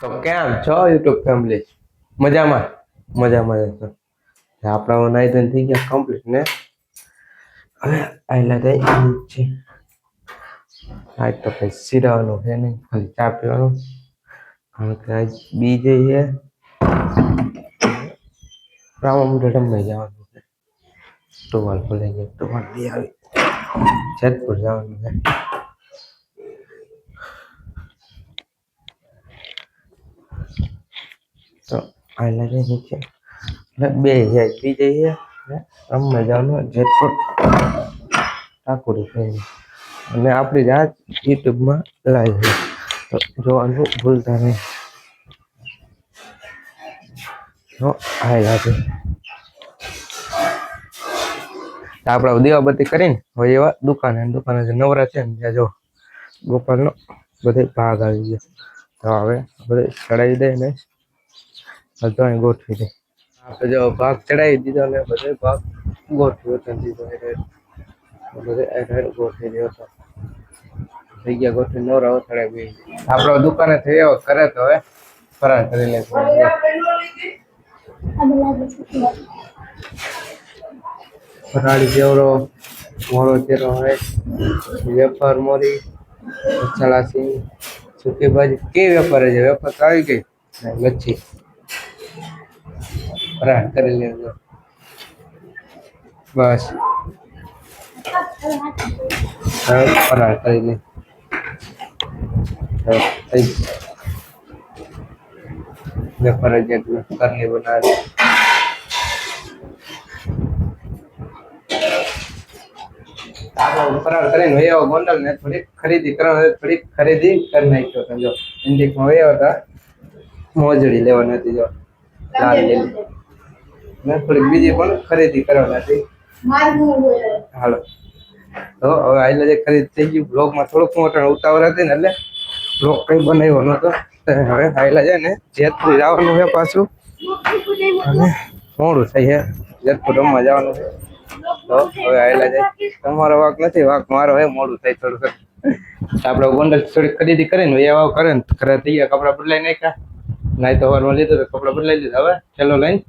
તો કેમ છો યુટ્યુબ ફેમિલી? મજામાં મજામાં જશો. આપણા નાઈ ધોઈને થઈ ગયા કમ્પ્લીટ ને હવે આયલા જાય છે. આજ તો કઈ સિરાવાનું છે નહીં, ખાલી ચા પીવાનું. કારણ કે આજ બીજે છે રામા મંદિર રમવા જવાનું છે. ટુવાલ ભૂલાઈ ગયો, ટુવાલ લઈ આવી. જેતપુર જવાનું છે. તો આયલા જાય નીચે બે છે, બીજે છે રમવા જવાનું જેતપુર ઠાકોરી છે. અને આપણી રાત યુટ્યુબમાં લાઈવ છે, તો જોવાનું ભૂલતા નહીં. તો આયલા છે આપણે દીવાબત્તી કરીને હવે એવા દુકાને નવરા છે ને ત્યાં જો ગોપાલનો બધે ભાગ આવી ગયો. તો હવે બધે ચડાવી દે ને તો અહીં ગોઠવી દે. આપણે જો ભાગ ચડાવી દીધો ને બધે ભાગ ગોઠવી દીધો બધે ગોઠવી દીધો હતો. થઈ ગયા ગોઠવી નવરા અથડાય બે આપણે દુકાને થઈ આવ્યો કરે તો હવે ફરાર કરી લે. ફરાળી જેવડો મોરો ચેરો હોય, વેફર મોરી, મસાલા સિંગ, સૂકી ભાજી કેવી વેફર છે? વેફર તો આવી ગઈ લચ્છી ફરાર કરી લેજો બસ. ફરાર કરી લે વેફર જ ઘરની બનાવી. આપણે ફરાર કરીને વહી આવો ગોંડલ ને થોડીક ખરીદી કરવાની, થોડીક ખરીદી કરી નાખ્યો. સમજો ઇન્ડિકમાં વહી આવતા મોજડી લેવાની હતી, જો લાલ લીલી ને થોડીક બીજી પણ ખરીદી કરવાની હતી. હાલો તો હવે આટલે જે ખરીદી થઈ ગયું. બ્લોગમાં થોડુંક મોટો ઉતાવળ હતી ને એટલે બ્લોગ કઈ બનાવ્યો નતો. હવે આયલા છે ને જેતપુર જવાનું છે પાછું, અને મોડું થઈ છે. જેતપુર રમવા જવાનું છે તો હવે આયલા જાય. તમારો વાક નથી, વાક મારો હે. મોડું થાય થોડુંક. આપણે ગોંડલ થોડીક ખરીદી કરીને એવા કરે ને ઘરે થઈ ગયા, કપડા બદલાઈ નાખ્યા. નાઈ તો વારમાં લીધું તો કપડા બદલાઈ લીધા. હવે ચલો લઈને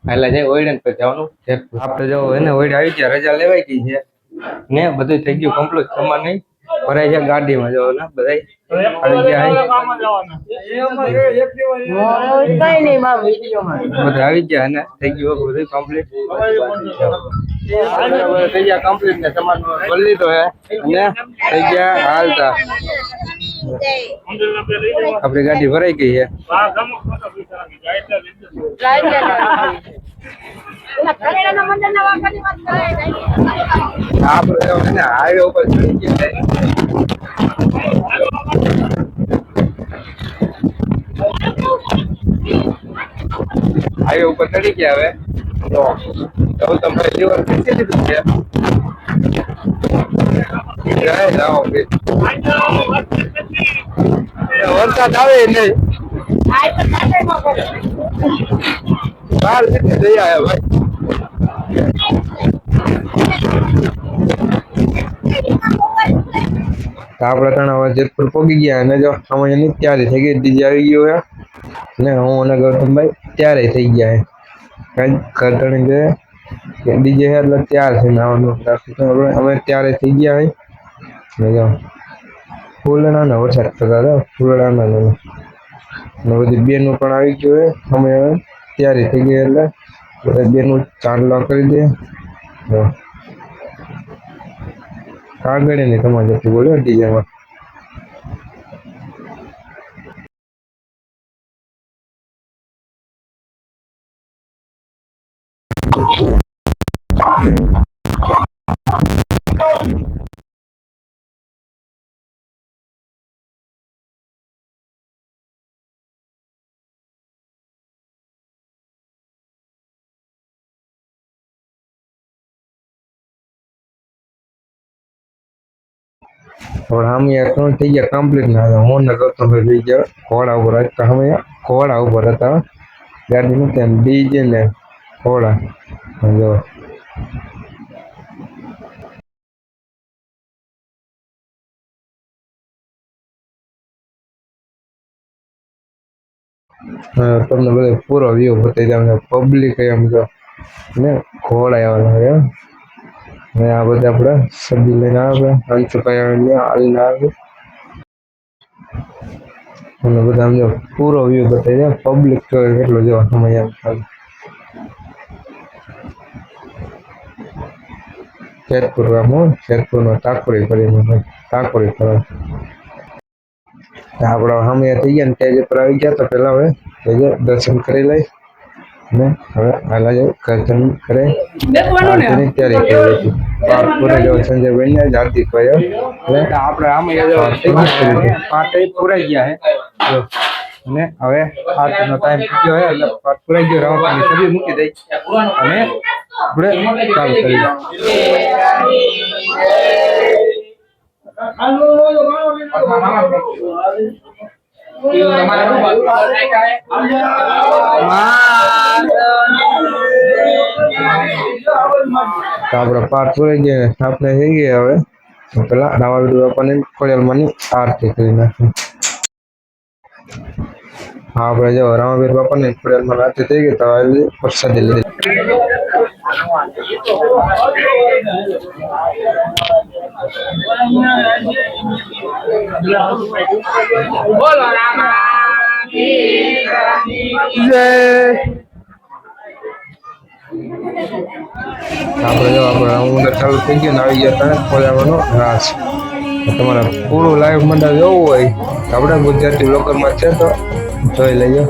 આયલા જાય ઓઈડે ને પછી જવાનું જેતપુર. આપણે જો એને ઓઈડે આવી ગયા, રજા લેવાઈ ગઈ છે ને બધું થઈ ગયું કમ્પ્લીટ. સમાન નહીં ભરાઈ છે ગાડીમાં જો ને બધા આવી ગયા. બધા આવી ગયા અને થઈ ગયું બધું કમ્પ્લીટ. થઈ ગયા કમ્પ્લીટ ને સમાન બોલી લીધો હે અને થઈ ગયા હાલતા. આપણી ગાડી ભરાઈ ગઈ છે. આપણે હાઈવે ઉપર ચડી ગયા. હાઈવે ઉપર ચડી ગયા. હવે તો તમે લીવર ખેંચી લીધું છે. વરસાદ આવે નહીં બહાર જઈ આવ્યા ભાઈ. આપણે તણા જેતપુર પહોંચી ગયા અને જો અમારી તૈયારી થઈ ગઈ. ડીજે આવી ગયો હે ને હું અને ગૌતમભાઈ ત્યારે થઈ ગયા હે. કઈ કે ડીજે હે એટલે તૈયાર થઈને આવવાનું. અમે ત્યારે થઈ ગયા હે ને જો ફૂલડા ને વરસાદ થતા હતા. ફૂલડા ને બધી બેનું પણ આવી ગયું હે. અમે હવે તૈયારી થઈ ગઈ એટલે બધા બેનું ચાંદલા કરી દે. કાગળ નહીં તમારે જતું બોલ્યો ડીજેમાં. और हम ये अकाउंट થઈ ગયા કમ્પ્લીટ ના હું ન કરતો થઈ ગયા ઘોડા ઉપર હતા. અમે ઘોડા ઉપર હતા ગાડીનું તેમ ડીજે ને ઘોડા જો તમને બધો પૂરો વ્યૂ બતાવી દઉં પબ્લિક એમ જો ને ઘોડા આવવાના એમ ને આ બધા આપણે સબ્જી લઈને આવે અંશુભાઈ હાલીને આવે અને બધા આમ જો પૂરો વ્યૂ બતાવી દે પબ્લિક તો કેટલો જોવા સમય એમ થાય જેતપુર જેતપુરનો ટાકોરી કરીને ટાકોરી કરવા આપણે સામે થઈ ગયા ને સ્ટેજ ઉપર આવી ગયા તો પેલા હવે દર્શન કરી લઈ ને હવે હાલા જો કરતન કરે આરતીની તૈયારી કરી હતી પૂરે જો સંજયભાઈ ને હાર્દિક ભાઈ એટલે આપણે આમે પાઠ પૂરાઈ ગયા હે જો ને હવે આરતીનો ટાઈમ થઈ ગયો હે એટલે પાઠ પૂરાઈ ગયો રાવણની છબી મૂકી દઈ અને આપણે ચાલુ કરી આપણે પાઠ પૂરી ગયા સ્થાપના થઈ ગઈ હવે પેલા રામાવીર બાપાની ખોડિયાલમાંની આરતી કરી નાખી આપણે જો રામાવીર બાપાની ખોડિયાલમાં આરતી થઈ ગઈ તો પ્રસાદી લીધી બોલો રામ જય આપણે જો આપણે ચાલુ થઈ ગયું ને આવી ગયા તરત ખોલાવાનો રાસ તમારે પૂરું લાઈવ મંડળ જોવું હોય તો આપણે ગુજરાતી લોકલમાં છે તો જોઈ લેજો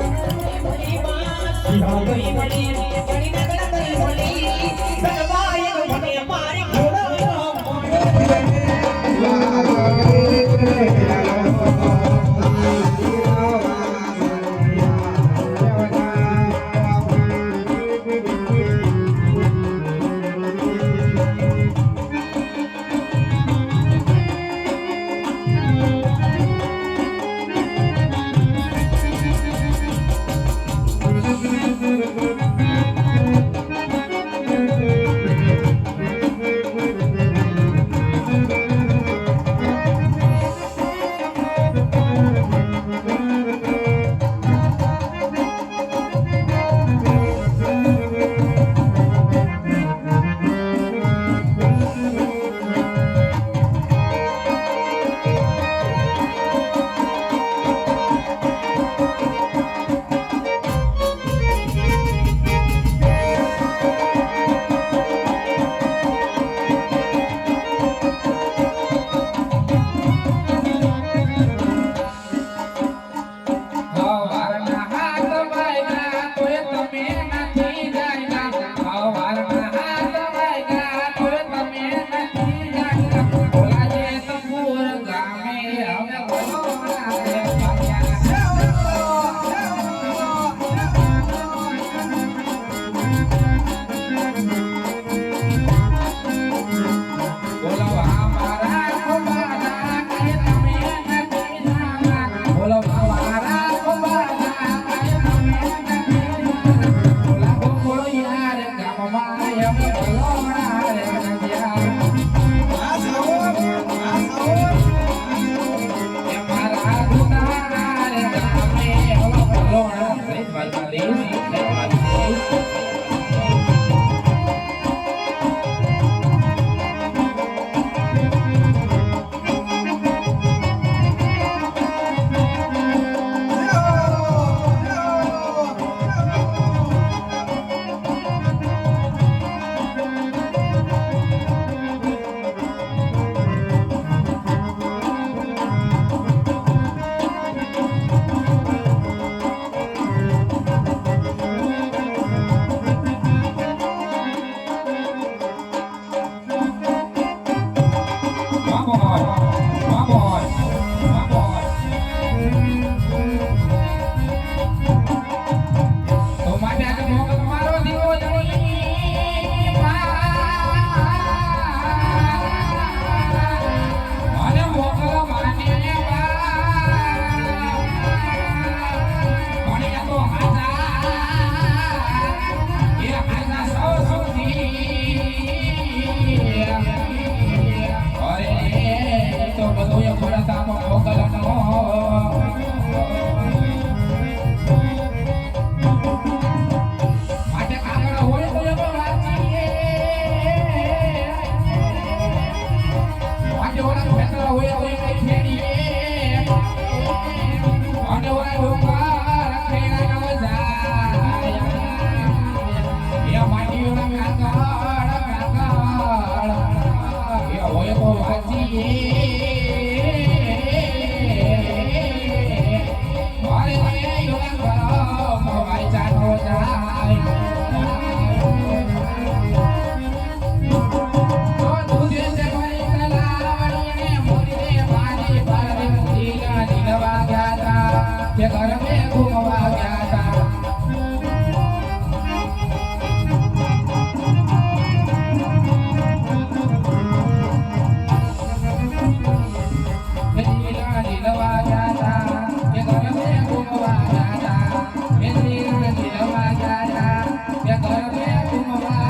જીલવા જાતા કે ઘર મેં ઘૂમવા જાતા એ શ્રીના જીલવા જાતા કે ઘર મેં ઘૂમવા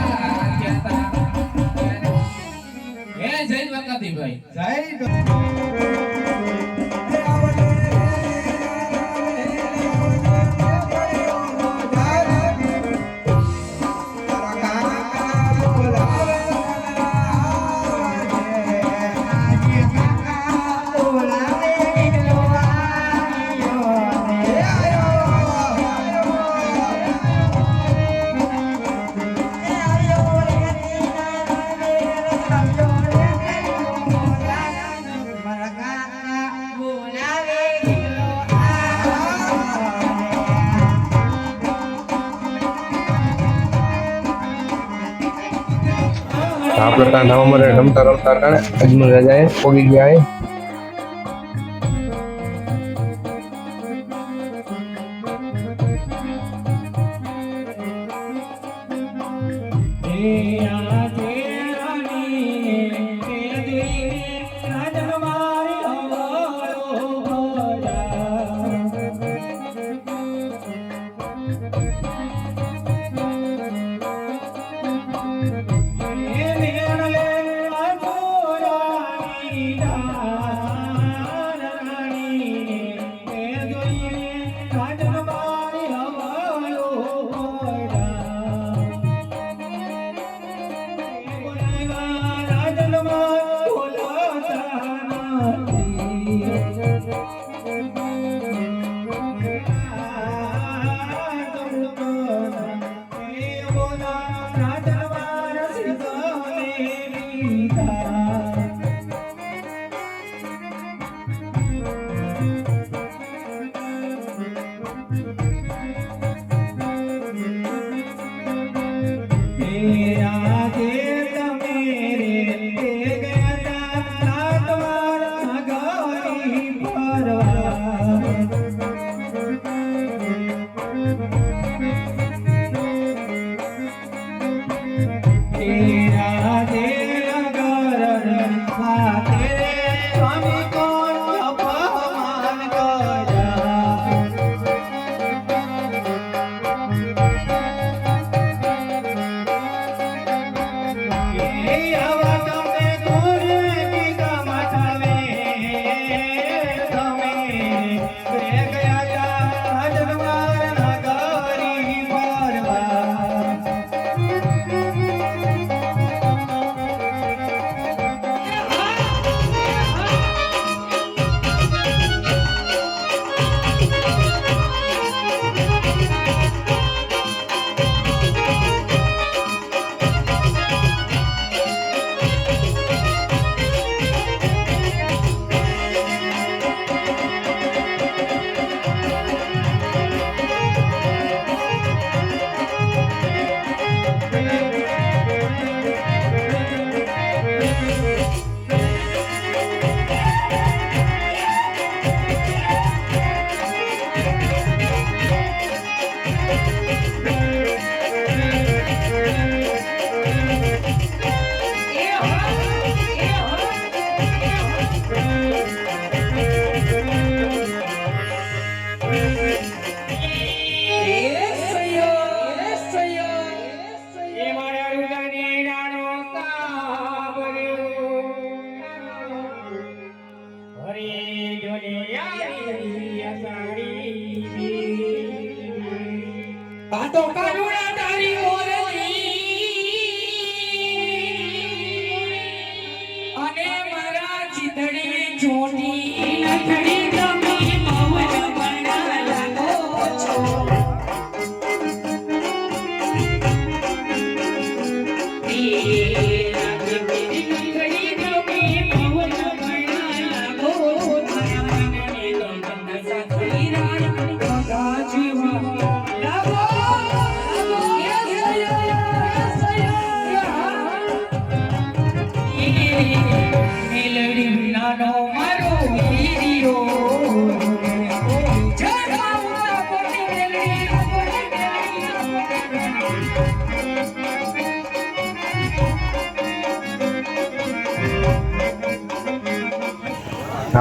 જાતા હે જય દ્વારકાધીશભાઈ જય આપણે ત્યાં નવા મને રમતા રમતા કાણે અજમલ રાજાએ પોગી ગયા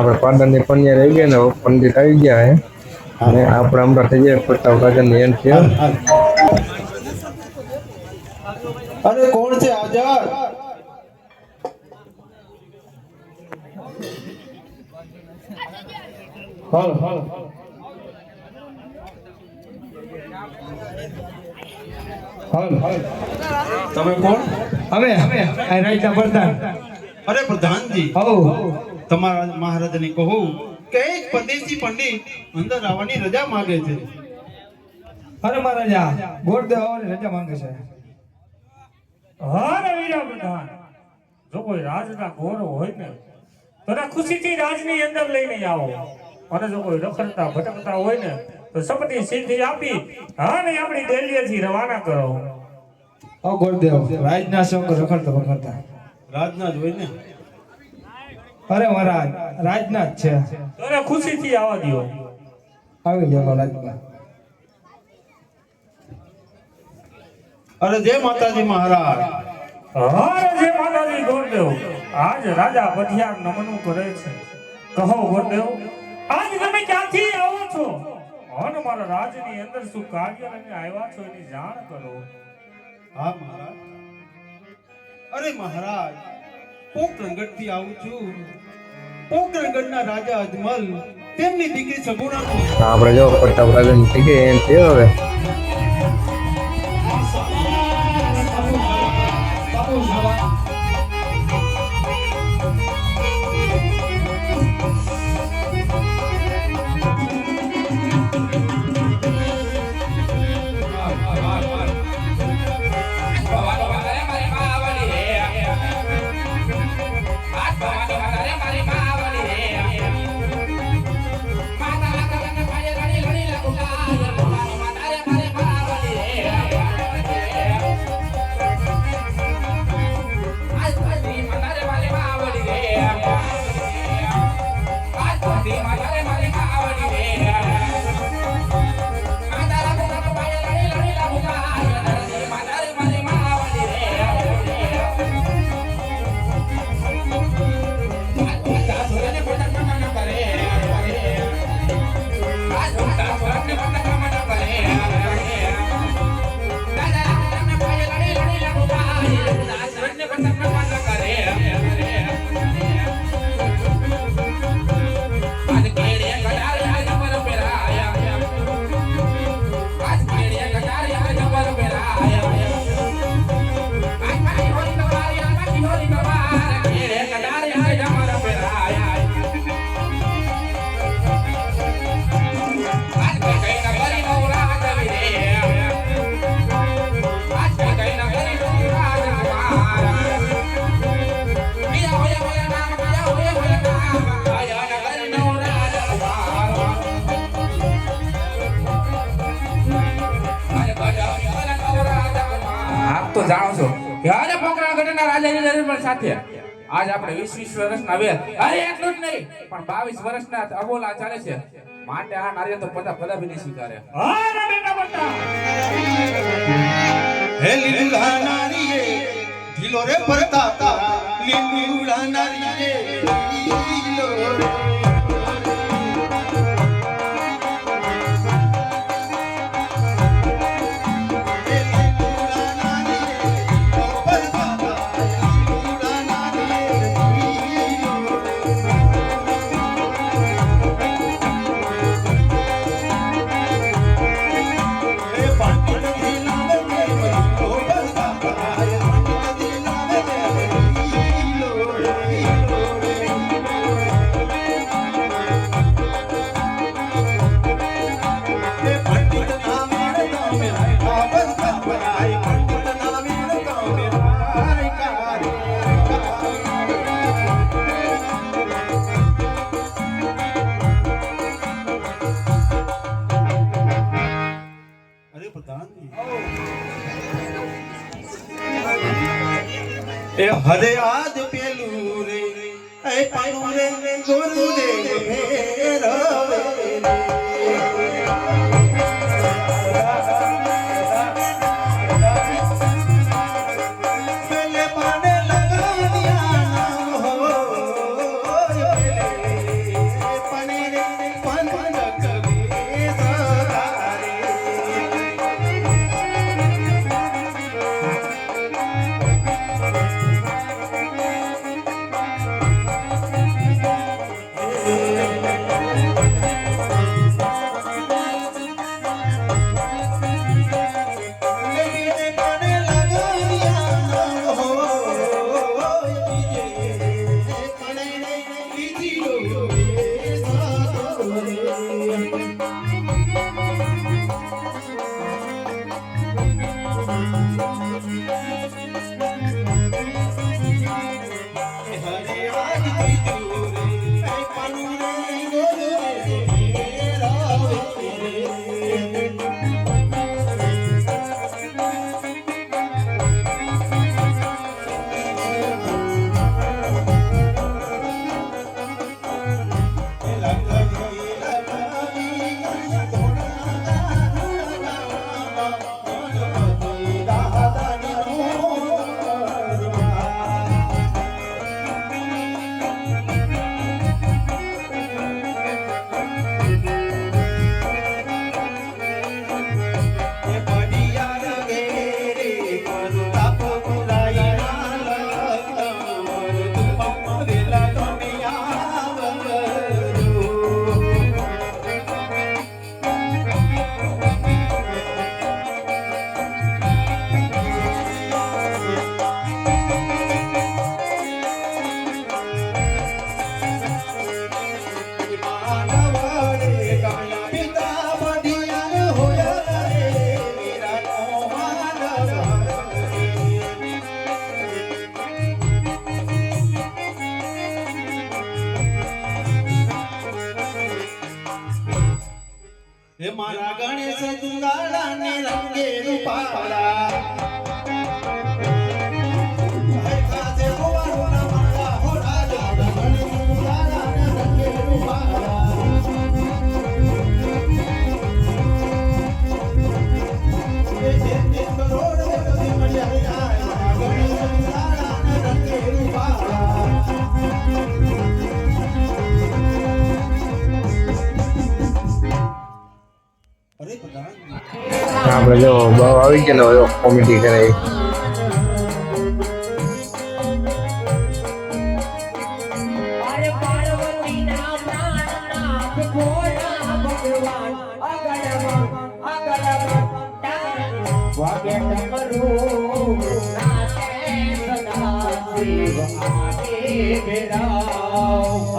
આપણે પાટણની પન્યા રહી ગયા ને પંડિત આવી ગયા હે અને આપણે હમણાં થઈ જાય પ્રતાપ રાજાની એન્ડ છે. અરે કોણ છે આઝાદ? હાલ હાલ હાલ હાલ તમે કોણ? હવે આ રાજા પ્રધાન. અરે પ્રધાનજી, હો તમારા મહારાજને કહું કે એક પરદેશી પંડિત અંદર આવવાની રજા માંગે છે. અરે મહારાજા ગોરદેવ આવવાની રજા માંગે છે. હા વીરા પ્રધાન, જો કોઈ રાજના ગોરો હોય ને તો એને ખુશીથી રાજની અંદર લઈને આવો, અને જો કોઈ રખડતા ભટકતા હોય ને તો સપની સિદ્ધિ આપી અને આપણી દિલ્હીથી રવાના કરો. ઓ ગોરદેવ રાજના સંગ રખડતા વખડતા રાજના જ હોય ને? અરે મહારાજ રાજના જ છે. તો એને ખુશીથી આવવા દો. આવી જાવ રાજમાં. અરે જય માતાજી મહારાજ. હારે જે માતાજી ગોરદેવ, આજ રાજા પઢિયાર નમનું કરે છે. કહો ગોરદેવ, આજ તમે ક્યાંથી આવો છો અને મારા રાજની અંદર શું કાર્ય લઈને આવ્યા છો એની જાણ કરો. હા મહારાજ. અરે મહારાજ, પોકરણગઢ થી આવું છું. પોકરણગઢના રાજા અજમલ તેમની દીકરી સગુણા આપણે જો પ્રતાપ રાજાની થઈ ગઈ એન્ડ છે હવે. આપ તો જાણો છો કે આજે પોકરણગઢના રાજાની દરબાર સાથે આજ આપણે 20 વર્ષના વેર, અરે એટલું જ નહીં પણ 22 વર્ષના અબોલા ચાલે છે. માટે આ નારીઓ તો પદા બી નહીં સ્વીકારે. હારે બેટા બટા, હે લીલુડા નારીએ ઢીલો રે પરતાતા, લીલુડા નારીએ ઢીલો રે. એ હરે આજ પેલું રે એ પાનું રે ગુરુદેવ મેરવે રે. પેલે પાને લગાવ્યા નામ હોય પેલે હે મારા ગણેશ દુલાળા ને રંગે રૂપાળા હે ખાસે ગોવાળોના માળા હો રાજા ગણેશ દુલાળા ને રંગે રૂપાળા એ જે કરોડ ને બધી મળ્યા ગણેશ દુલાળા ને રંગે રૂપાળા અરે પ્રધાન આપણે જો બહુ આવી ગયેલો હોય કોમેડી કરે અરે પાર્વતીના પ્રાણનાથ ભોળા ભગવાન અગળમાં વાગે તમારું નાચે સદા શિવ આગે બેરાવ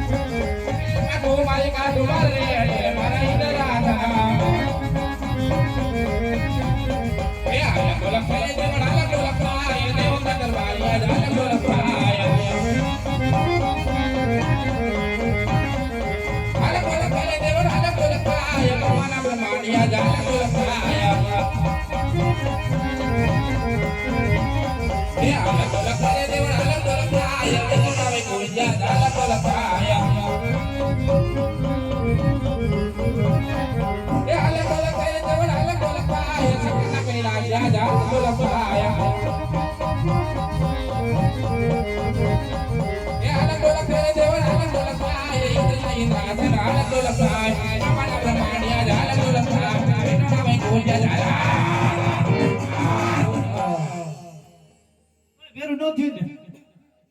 આખો મારી કાઢું રે મારા ઈંદરા એ આયા ઢોલક ફરે દેવણ આલા ઢોલક પાય દેવ દરબારિયા જાલે ઢોલક પાય આલા ઢોલક ફરે દેવણ આલા ઢોલક પાય ભગવાના બ્રહ્માણિયા જાલે ઢોલક પાય એ આલા ઢોલક ફરે દેવણ આલા ઢોલક પાય દેવનાવે કોઈયા જાલે ઢોલક પાય એ આલા ઢોલક ફરે દેવણ આલા ઢોલક પાય સકના કૈલા જાલે ઢોલક પાય એ આલા ઢોલક ફરે દેવણ આલા ઢોલક પાય ઇન્દ્રા આલા ઢોલક પાય ભગવાના બ્રહ્માણિયા જાલે ઢોલક પાય દેવનાવે કોઈયા જાલે બેરું ન થયું ને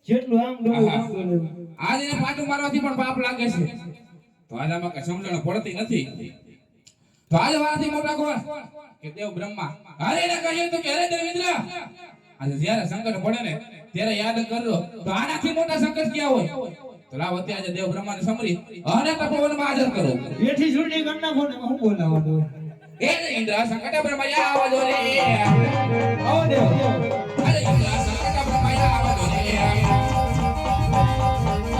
જેટલું આમ ડોલું આમ ડોલું. આજે એને પાટું મારવાથી પણ પાપ લાગે છે તો આજે આમાં કઈ સમજણ પડતી નથી તો આજે વારાથી મોટા કોણ કે દેવ બ્રહ્મા અરે એને કહ્યું તો કે અરે દેવેન્દ્ર આજે જ્યારે સંકટ પડે ને ત્યારે યાદ કરજો તો આનાથી મોટા સંકટ ક્યાં હોય તો લાવ અત્યારે દેવ બ્રહ્માને સમરી અને તપોવનમાં હાજર કરો બેઠી છૂટી કરી નાખો ને હું બોલાવવાનું એ ઇન્દ્ર સંકટ બ્રહ્મયા આવજો રે આવો દેવ અરે ઇન્દ્ર સંકટ બ્રહ્મયા આવજો રે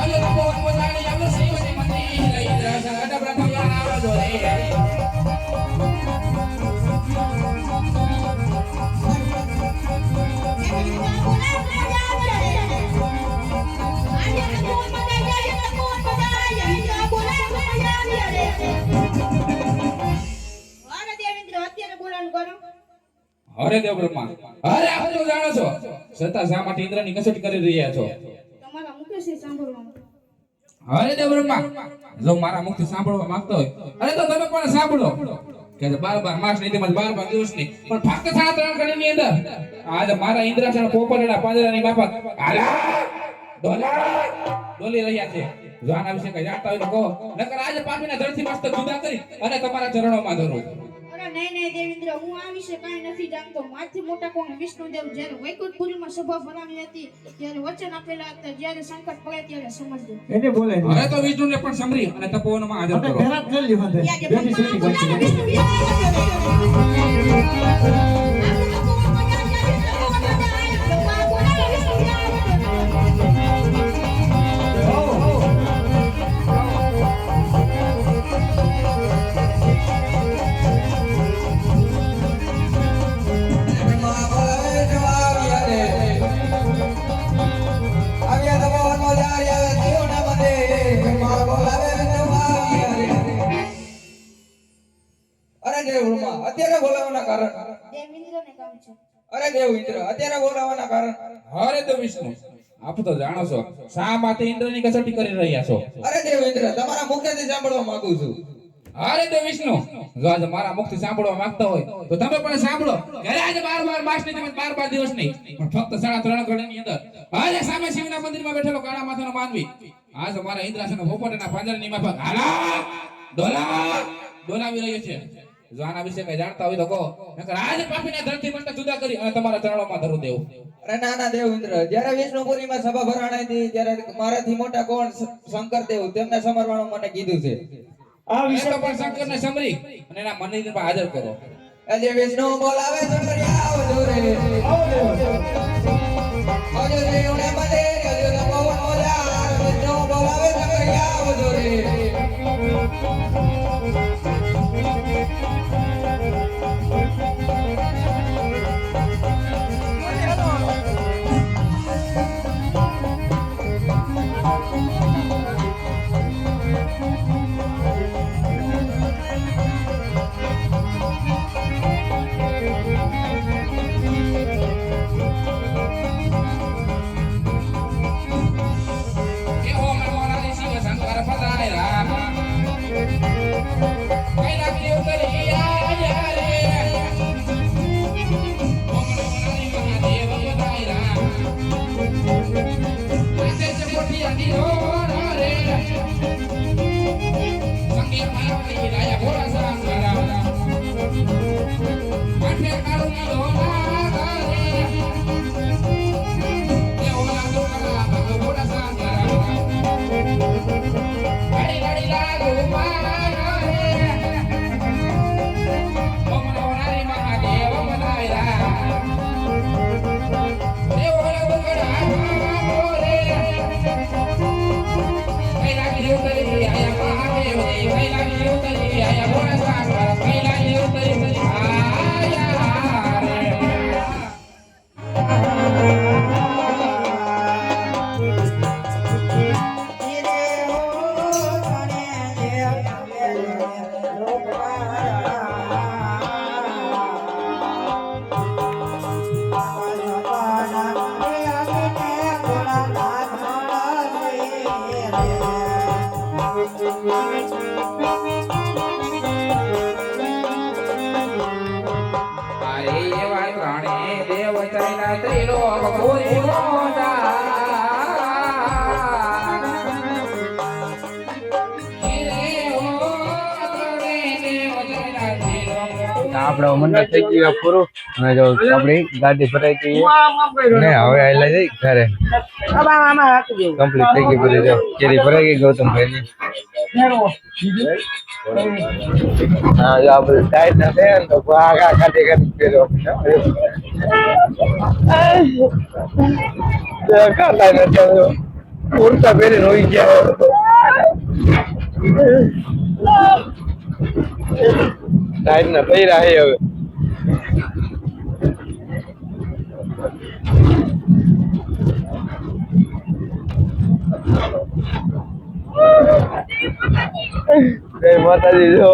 અરે તપોવન મોજાણી આવજો શ્રીમતી મંદિર ઇન્દ્ર સંકટ બ્રહ્મયા આવજો રે અરે દેવ બ્રહ્મા અરે આપ તો જાણો છો છતાં શા માટે ઇન્દ્રની કસોટી કરી રહ્યા છો અરે દેવ બ્રહ્મા જો મારા મુખથી સાંભળવા માંગતો હોય અરે તો તમે પણ સાંભળો કે 12 માસ નહીં તેમજ 12 દિવસ નહીં પણ ફક્ત 3 ઘડીની અંદર આજ મારા ઇન્દ્રાસન પોપરના પાંજરાની બાપા ડોલી રહ્યા છે જો આના વિશે કઈ જાણતા હોય તો કહો નકર આજે પાપીના ધરથી મસ્ત જુદા કરી અને તમારા ચરણોમાં ધરું નહીં દેવેન્દ્ર હું આ વિશે કાંઈ નથી જાણતો માથી મોટા કોણ વિષ્ણુદેવ જ્યારે વૈકુંઠપુરીમાં સભા ભરાવી હતી ત્યારે વચન આપેલા હતા જ્યારે સંકટ પડે ત્યારે સમજજો એને બોલે હવે તો વિષ્ણુને પણ સમરી અને તપોવનમાં હાજર કરો ઘરાત કરી લ્યો હતે બેઠી છૂટી કરી અત્યારે બોલાવવાના કારણ દેવેન્દ્રને કામ છે અરે દેવ ઇન્દ્ર અત્યારે બોલાવવાના કારણ અરે તો વિષ્ણુ આપ તો જાણો છો શા માટે ઇન્દ્રની કસોટી કરી રહ્યા છો અરે દેવ ઇન્દ્ર તમારા મુખેથી સાંભળવા માંગુ છું અરે તો વિષ્ણુ જો આજે મારા મુખથી સાંભળવા માંગતા હોય તો તમે પણ સાંભળો કે આજે 12 માસ નહીં તેમજ 12 દિવસ નહીં પણ ફક્ત 3.5 ઘડીની અંદર આજે સામે શિવના મંદિરમાં બેઠેલો કાળા માથાનો માનવી આજ મારા ઇન્દ્રાસન પોપટના પાંજરાની માફક હાલા ડોલાવી રહ્યો છે જો આના વિશે કઈ જાણતા હોય તો કહો નકર આજે પાપીના ધરતી મંડળ જુદા કરી અને તમારા ચરણોમાં ધરું દેવું અરે ના ના દેવ ઇન્દ્ર જ્યારે વિષ્ણુપુરીમાં સભા ભરાણી હતી ત્યારે મારાથી મોટા કોણ શંકર દેવ તેમને સમરવાનું મને કીધું છે આ એ વિશે તો પણ શંકરને સમરી અને એના મંદિરમાં હાજર કરો આજે વિષ્ણુ બોલાવે શંકરિયા આવજો રે આવજો દેવને મને આવજો તપોવન મોજાર વિષ્ણુ બોલાવે શંકરિયા આવજો રે ઉતરીના ત્રિલોક પૂરી મોટા આપણે મંડળ થઈ ગયું પૂરું અને જો આપણી ગાડી ભરાઈ ગઈ ને હવે આયલા જઈ ઘરે કમ્પ્લીટ થઈ ગઈ બધી જો કેરી ભરાઈ ગઈ ગૌતમભાઈ ની હા જો આપણે ટાઈટ ના થયા ને તો આગા કાઢી કાઢી ફેરો કાઢા નથી ઉડતા પહેરી રોઈ ગયા ટાઈટ ના થઈ રહ્યા હવે જય માતાજી જો